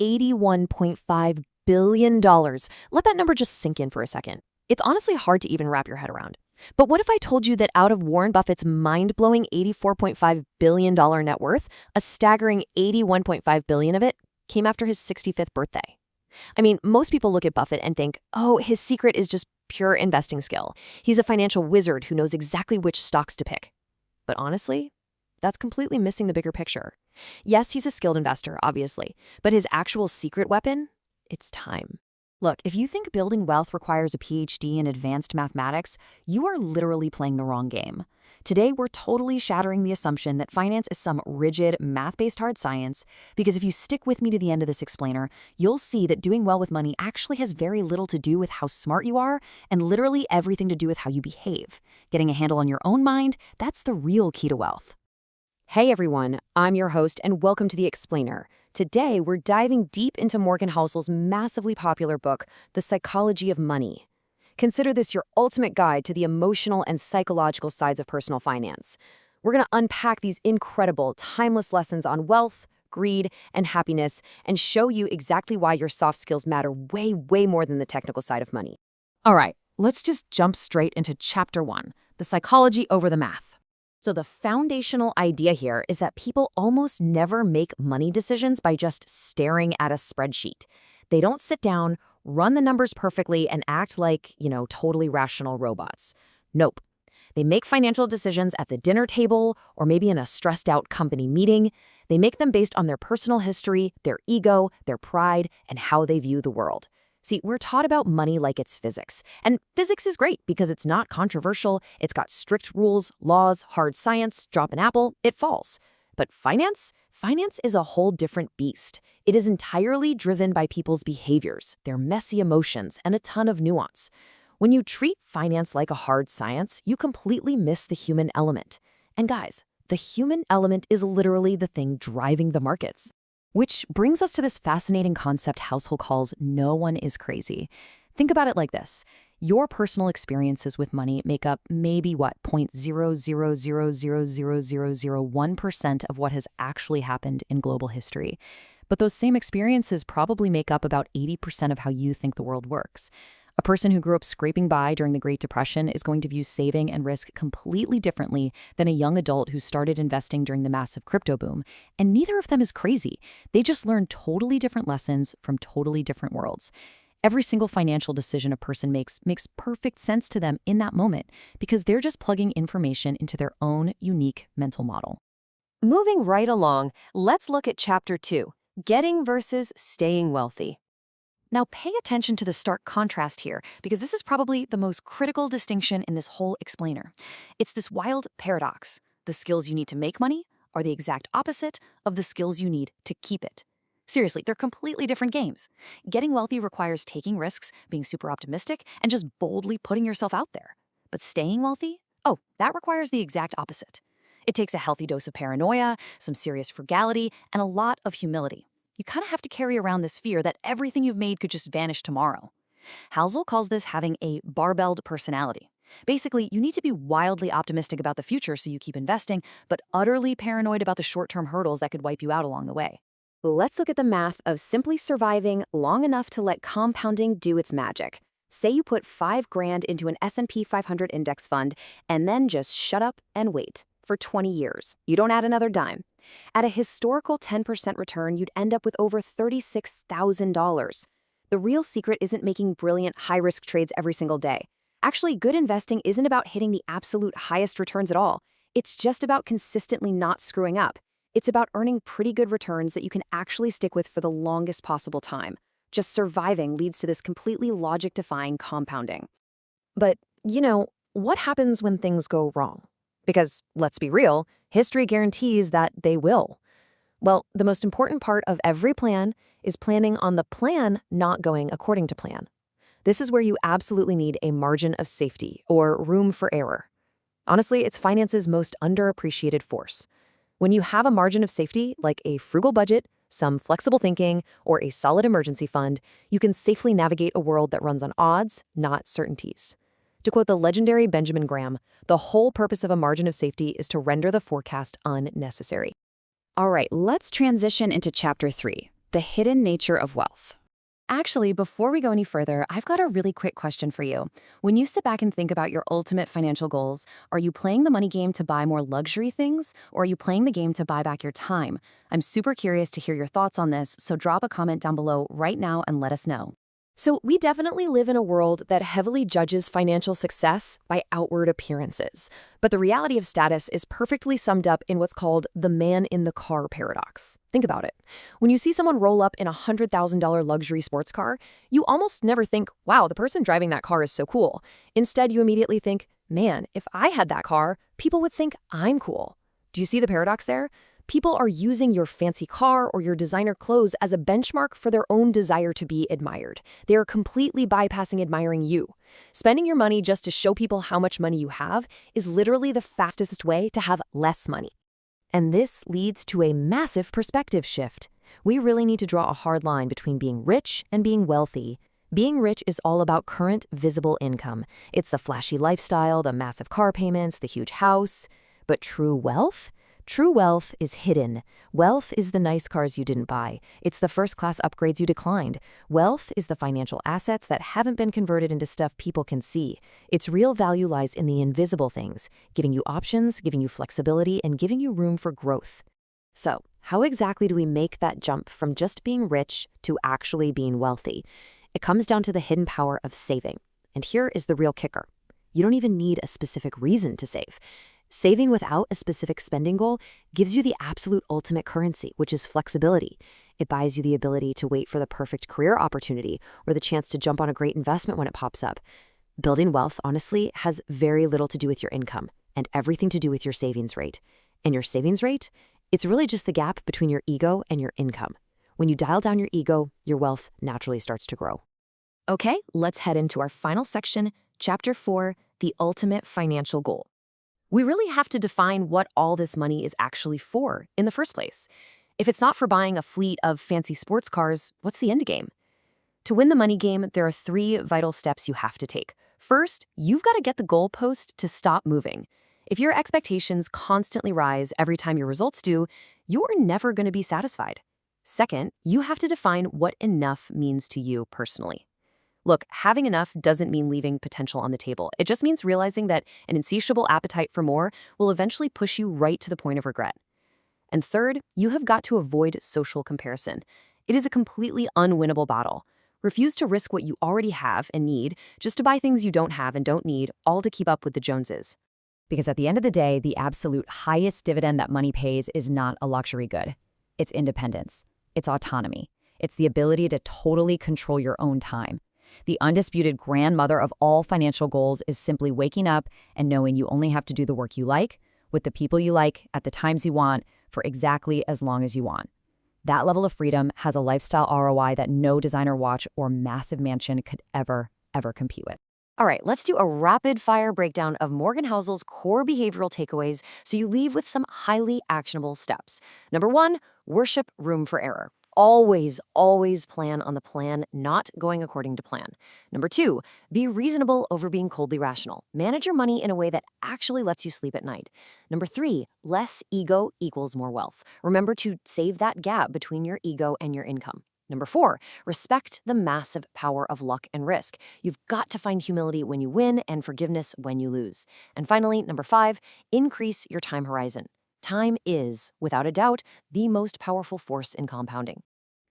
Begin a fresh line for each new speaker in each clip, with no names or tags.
$81.5 billion. Let that number just sink in for a second. It's honestly hard to even wrap your head around. But what if I told you that out of Warren Buffett's mind-blowing $84.5 billion net worth, a staggering $81.5 billion of it came after his 65th birthday? I mean, most people look at Buffett and think, oh, his secret is just pure investing skill. He's a financial wizard who knows exactly which stocks to pick. But honestly, that's completely missing the bigger picture. Yes, he's a skilled investor, obviously, but his actual secret weapon? It's time. Look, if you think building wealth requires a PhD in advanced mathematics, you are literally playing the wrong game. Today, we're totally shattering the assumption that finance is some rigid, math-based hard science, because if you stick with me to the end of this explainer, you'll see that doing well with money actually has very little to do with how smart you are and literally everything to do with how you behave. Getting a handle on your own mind, that's the real key to wealth. Hey everyone, I'm your host and welcome to The Explainer. Today, we're diving deep into Morgan Housel's massively popular book, The Psychology of Money. Consider this your ultimate guide to the emotional and psychological sides of personal finance. We're going to unpack these incredible, timeless lessons on wealth, greed, and happiness, and show you exactly why your soft skills matter way, way more than the technical side of money. All right, let's just jump straight into Chapter 1, The Psychology over the Math. So the foundational idea here is that people almost never make money decisions by just staring at a spreadsheet. They don't sit down, run the numbers perfectly, and act like, totally rational robots. Nope. They make financial decisions at the dinner table or maybe in a stressed-out company meeting. They make them based on their personal history, their ego, their pride, and how they view the world. See, we're taught about money like it's physics. And physics is great because it's not controversial, it's got strict rules, laws, hard science, drop an apple, it falls. But finance? Finance is a whole different beast. It is entirely driven by people's behaviors, their messy emotions, and a ton of nuance. When you treat finance like a hard science, you completely miss the human element. And guys, the human element is literally the thing driving the markets. Which brings us to this fascinating concept Housel calls no one is crazy. Think about it like this. Your personal experiences with money make up maybe 0.000000001% of what has actually happened in global history. But those same experiences probably make up about 80% of how you think the world works. A person who grew up scraping by during the Great Depression is going to view saving and risk completely differently than a young adult who started investing during the massive crypto boom. And neither of them is crazy. They just learn totally different lessons from totally different worlds. Every single financial decision a person makes perfect sense to them in that moment because they're just plugging information into their own unique mental model. Moving right along, let's look at Chapter 2, Getting versus Staying Wealthy. Now pay attention to the stark contrast here, because this is probably the most critical distinction in this whole explainer. It's this wild paradox. The skills you need to make money are the exact opposite of the skills you need to keep it. Seriously, they're completely different games. Getting wealthy requires taking risks, being super optimistic, and just boldly putting yourself out there. But staying wealthy? Oh, that requires the exact opposite. It takes a healthy dose of paranoia, some serious frugality, and a lot of humility. You kind of have to carry around this fear that everything you've made could just vanish tomorrow. Housel calls this having a barbelled personality. Basically, you need to be wildly optimistic about the future so you keep investing, but utterly paranoid about the short-term hurdles that could wipe you out along the way. Let's look at the math of simply surviving long enough to let compounding do its magic. Say you put $5,000 into an S&P 500 index fund and then just shut up and wait for 20 years. You don't add another dime. At a historical 10% return, you'd end up with over $36,000. The real secret isn't making brilliant high-risk trades every single day. Actually, good investing isn't about hitting the absolute highest returns at all. It's just about consistently not screwing up. It's about earning pretty good returns that you can actually stick with for the longest possible time. Just surviving leads to this completely logic-defying compounding. But, what happens when things go wrong? Because, let's be real, history guarantees that they will. Well, the most important part of every plan is planning on the plan not going according to plan. This is where you absolutely need a margin of safety or room for error. Honestly, it's finance's most underappreciated force. When you have a margin of safety, like a frugal budget, some flexible thinking, or a solid emergency fund, you can safely navigate a world that runs on odds, not certainties. To quote the legendary Benjamin Graham, the whole purpose of a margin of safety is to render the forecast unnecessary. All right, let's transition into Chapter 3, The hidden nature of wealth. Actually, before we go any further, I've got a really quick question for you. When you sit back and think about your ultimate financial goals, are you playing the money game to buy more luxury things, or are you playing the game to buy back your time? I'm super curious to hear your thoughts on this, so drop a comment down below right now and let us know. So we definitely live in a world that heavily judges financial success by outward appearances. But the reality of status is perfectly summed up in what's called the man in the car paradox. Think about it. When you see someone roll up in a $100,000 luxury sports car, you almost never think, wow, the person driving that car is so cool. Instead, you immediately think, man, if I had that car, people would think I'm cool. Do you see the paradox there? People are using your fancy car or your designer clothes as a benchmark for their own desire to be admired. They are completely bypassing admiring you. Spending your money just to show people how much money you have is literally the fastest way to have less money. And this leads to a massive perspective shift. We really need to draw a hard line between being rich and being wealthy. Being rich is all about current, visible income. It's the flashy lifestyle, the massive car payments, the huge house. But true wealth? True wealth is hidden. Wealth is the nice cars you didn't buy. It's the first-class upgrades you declined. Wealth is the financial assets that haven't been converted into stuff people can see. Its real value lies in the invisible things, giving you options, giving you flexibility, and giving you room for growth. So, how exactly do we make that jump from just being rich to actually being wealthy? It comes down to the hidden power of saving. And here is the real kicker. You don't even need a specific reason to save. Saving without a specific spending goal gives you the absolute ultimate currency, which is flexibility. It buys you the ability to wait for the perfect career opportunity or the chance to jump on a great investment when it pops up. Building wealth, honestly, has very little to do with your income and everything to do with your savings rate. And your savings rate? It's really just the gap between your ego and your income. When you dial down your ego, your wealth naturally starts to grow. Okay, let's head into our final section, Chapter 4, The Ultimate Financial Goal. We really have to define what all this money is actually for in the first place. If it's not for buying a fleet of fancy sports cars, what's the end game? To win the money game, there are 3 vital steps you have to take. First, you've got to get the goalpost to stop moving. If your expectations constantly rise every time your results do, you're never going to be satisfied. Second, you have to define what enough means to you personally. Look, having enough doesn't mean leaving potential on the table. It just means realizing that an insatiable appetite for more will eventually push you right to the point of regret. And third, you have got to avoid social comparison. It is a completely unwinnable battle. Refuse to risk what you already have and need just to buy things you don't have and don't need, all to keep up with the Joneses. Because at the end of the day, the absolute highest dividend that money pays is not a luxury good. It's independence. It's autonomy. It's the ability to totally control your own time. The undisputed grandmother of all financial goals is simply waking up and knowing you only have to do the work you like, with the people you like, at the times you want, for exactly as long as you want. That level of freedom has a lifestyle ROI that no designer watch or massive mansion could ever compete with. All right, let's do a rapid-fire breakdown of Morgan Housel's core behavioral takeaways so you leave with some highly actionable steps. Number 1, worship room for error. Always plan on the plan not going according to plan. Number 2, be reasonable over being coldly rational. Manage your money in a way that actually lets you sleep at night. Number 3, less ego equals more wealth. Remember to save that gap between your ego and your income. Number 4, respect the massive power of luck and risk. You've got to find humility when you win and forgiveness when you lose. And finally, number 5, increase your time horizon. Time is, without a doubt, the most powerful force in compounding.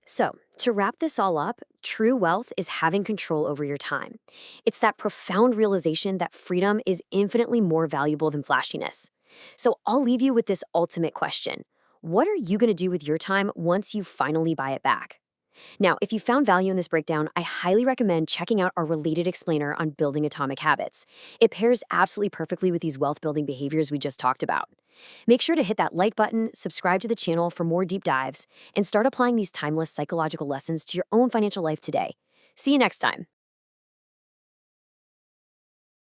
So, to wrap this all up, true wealth is having control over your time. It's that profound realization that freedom is infinitely more valuable than flashiness. So I'll leave you with this ultimate question. What are you going to do with your time once you finally buy it back? Now, if you found value in this breakdown, I highly recommend checking out our related explainer on building atomic habits. It pairs absolutely perfectly with these wealth-building behaviors we just talked about. Make sure to hit that like button, subscribe to the channel for more deep dives, and start applying these timeless psychological lessons to your own financial life today. See you next time.